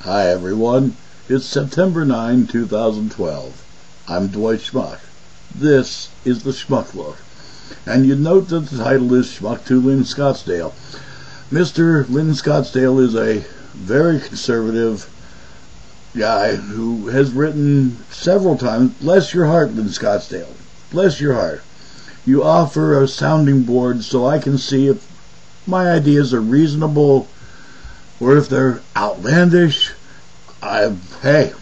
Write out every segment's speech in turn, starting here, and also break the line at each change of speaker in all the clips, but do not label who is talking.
Hi everyone, it's September 9, 2012. I'm Dwight Schmuck. This is the Schmuck Look. And you note that the title is Schmuck to Linscottsdale. Mr. Linscottsdale is a very conservative guy who has written several times, bless your heart, Linscottsdale, bless your heart. You offer a sounding board so I can see if my ideas are reasonable or if they're outlandish. I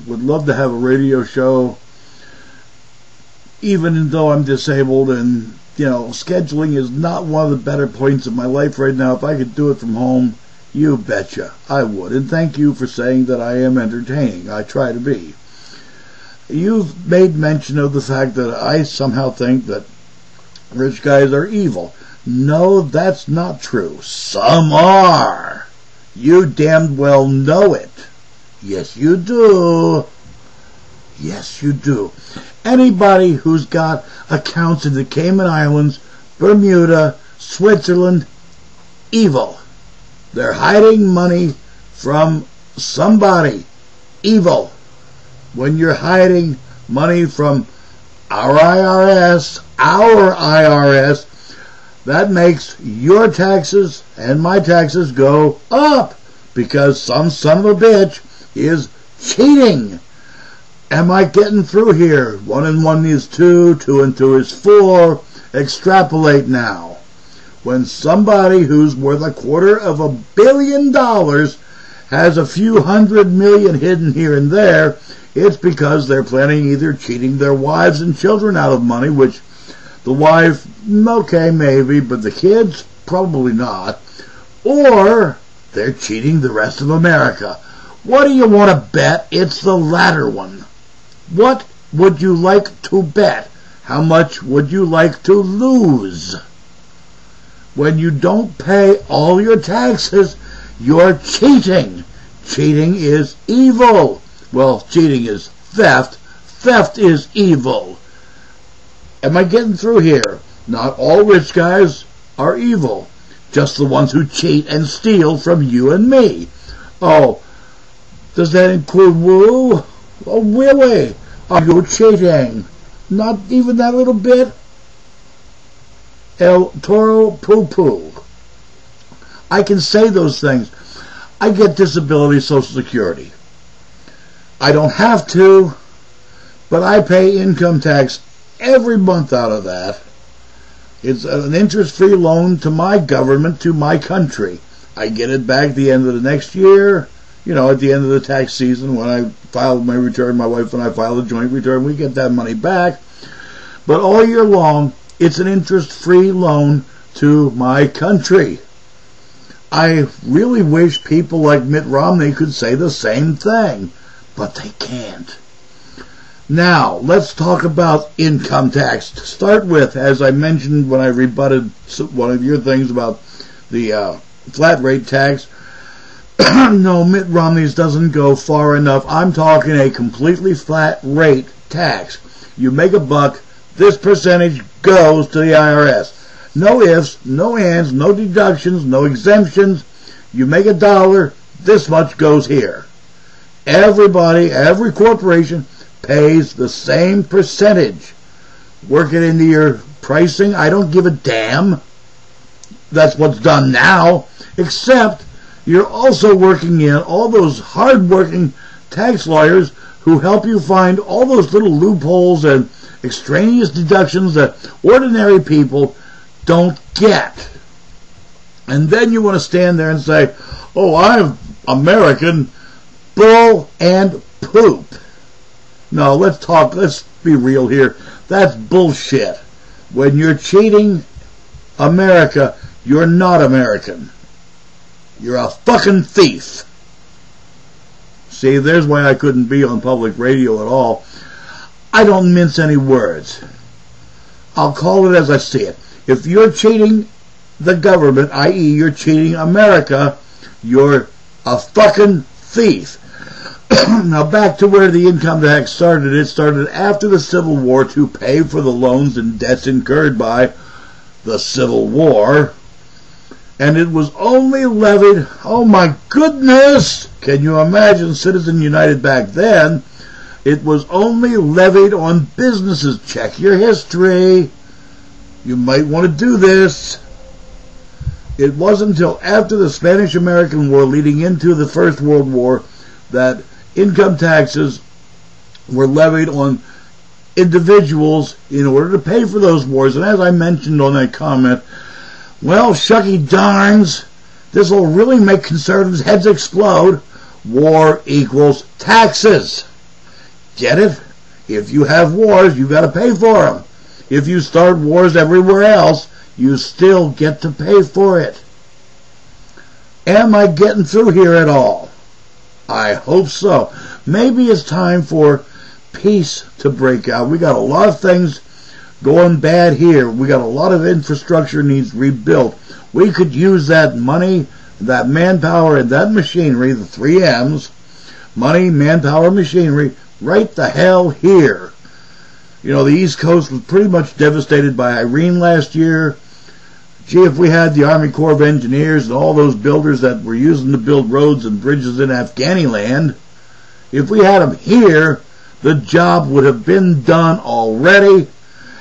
would love to have a radio show, even though I'm disabled, and scheduling is not one of the better points of my life right now. If I could do it from home, you betcha I would. And thank you for saying that I am entertaining. I try to be. You've made mention of the fact that I somehow think that rich guys are evil. No, that's not true. Some are. You damned well know it. Yes, you do. Yes, you do. Anybody who's got accounts in the Cayman Islands, Bermuda, Switzerland, evil. They're hiding money from somebody. Evil. When you're hiding money from our IRS, that makes your taxes and my taxes go up because some son of a bitch is cheating. Am I getting through here? 1 and 1 is 2, 2 and 2 is 4. Extrapolate now. When somebody who's worth $250 million has a few $100 million hidden here and there, it's because they're planning either cheating their wives and children out of money, which the wife, okay, maybe, but the kids, probably not, or they're cheating the rest of America. What do you want to bet? It's the latter one. What would you like to bet? How much would you like to lose? When you don't pay all your taxes, you're cheating. Cheating is evil. Well, cheating is theft. Theft is evil. Am I getting through here? Not all rich guys are evil. Just the ones who cheat and steal from you and me. Oh, does that include Woo? Oh, really? Are you cheating? Not even that little bit? El Toro Poo-Poo. I can say those things. I get disability Social Security. I don't have to, but I pay income tax every month out of that. It's an interest-free loan to my government, to my country. I get it back at the end of the next year, at the end of the tax season when I file my return, my wife and I file a joint return, we get that money back. But all year long, it's an interest-free loan to my country. I really wish people like Mitt Romney could say the same thing, but they can't. Now, let's talk about income tax. To start with, as I mentioned when I rebutted one of your things about the flat rate tax, no, Mitt Romney's doesn't go far enough. I'm talking a completely flat rate tax. You make a buck, this percentage goes to the IRS. No ifs, no ands, no deductions, no exemptions. You make $1, this much goes here. Everybody, every corporation pays the same percentage. Work it into your pricing. I don't give a damn. That's what's done now. Except you're also working in all those hard-working tax lawyers who help you find all those little loopholes and extraneous deductions that ordinary people don't get. And then you want to stand there and say, oh, I'm American. Bull and poop. No, let's be real here. That's bullshit. When you're cheating America, you're not American. You're a fucking thief. See, there's why I couldn't be on public radio at all. I don't mince any words. I'll call it as I see it. If you're cheating the government, i.e. you're cheating America, you're a fucking thief. Now back to where the income tax started. It started after the Civil War to pay for the loans and debts incurred by the Civil War. And it was only levied, oh my goodness, can you imagine Citizen United back then? It was only levied on businesses. Check your history. You might want to do this. It wasn't until after the Spanish-American War, leading into the First World War, that income taxes were levied on individuals in order to pay for those wars. And as I mentioned on that comment, well, shucky darns, this will really make conservatives' heads explode. War equals taxes. Get it? If you have wars, you got to pay for them. If you start wars everywhere else, you still get to pay for it. Am I getting through here at all? I hope so. Maybe it's time for peace to break out. We got a lot of things going bad here. We got a lot of infrastructure needs rebuilt. We could use that money, that manpower, and that machinery, the 3 M's, money, manpower, machinery, right the hell here. You know, the East Coast was pretty much devastated by Irene last year. Gee, if we had the Army Corps of Engineers and all those builders that were using to build roads and bridges in Afghaniland, if we had them here, the job would have been done already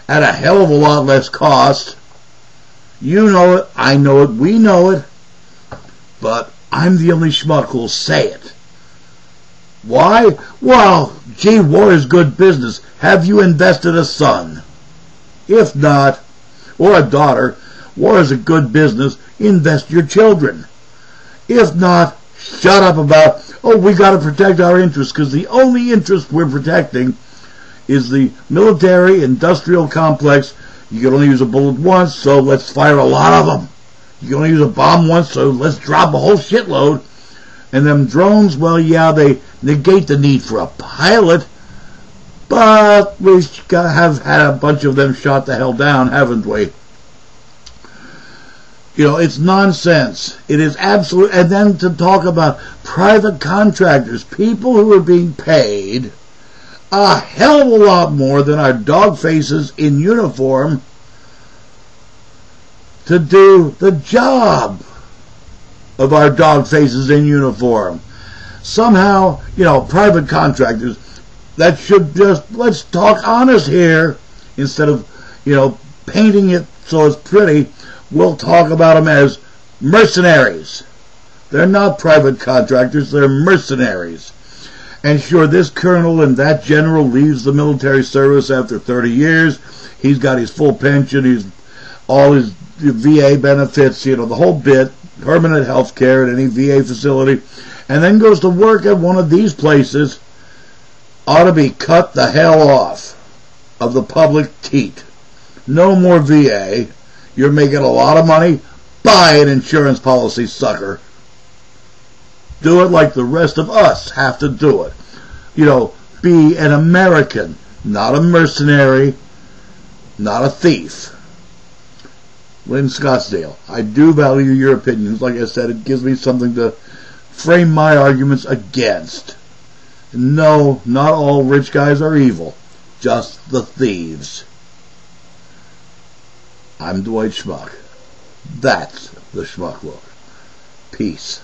at a hell of a lot less cost. You know it, I know it, we know it, but I'm the only schmuck who'll say it. Why? Well, gee, war is good business. Have you invested a son? If not, or a daughter, war is a good business. Invest your children. If not, shut up about, oh, we got to protect our interests, because the only interest we're protecting is the military-industrial complex. You can only use a bullet once, so let's fire a lot of them. You can only use a bomb once, so let's drop a whole shitload. And them drones, well, yeah, they negate the need for a pilot, but we have had a bunch of them shot the hell down, haven't we? You know, it's nonsense. It is absolute. And then to talk about private contractors, people who are being paid a hell of a lot more than our dog faces in uniform to do the job of our dog faces in uniform. Somehow, you know, private contractors, that should just, let's talk honest here, instead of, you know, painting it so it's pretty. We'll talk about them as mercenaries. They're not private contractors, they're mercenaries. And sure, this colonel and that general leaves the military service after 30 years. He's got his full pension, he's all his VA benefits, you know, the whole bit, permanent health care at any VA facility, and then goes to work at one of these places. Ought to be cut the hell off of the public teat. No more VA. You're making a lot of money. Buy an insurance policy, sucker. Do it like the rest of us have to do it. You know, be an American, not a mercenary, not a thief. Linscottsdale, I do value your opinions. Like I said, it gives me something to frame my arguments against. No, not all rich guys are evil. Just the thieves. I'm Dwight Schmuck. That's the Schmuck Look. Peace.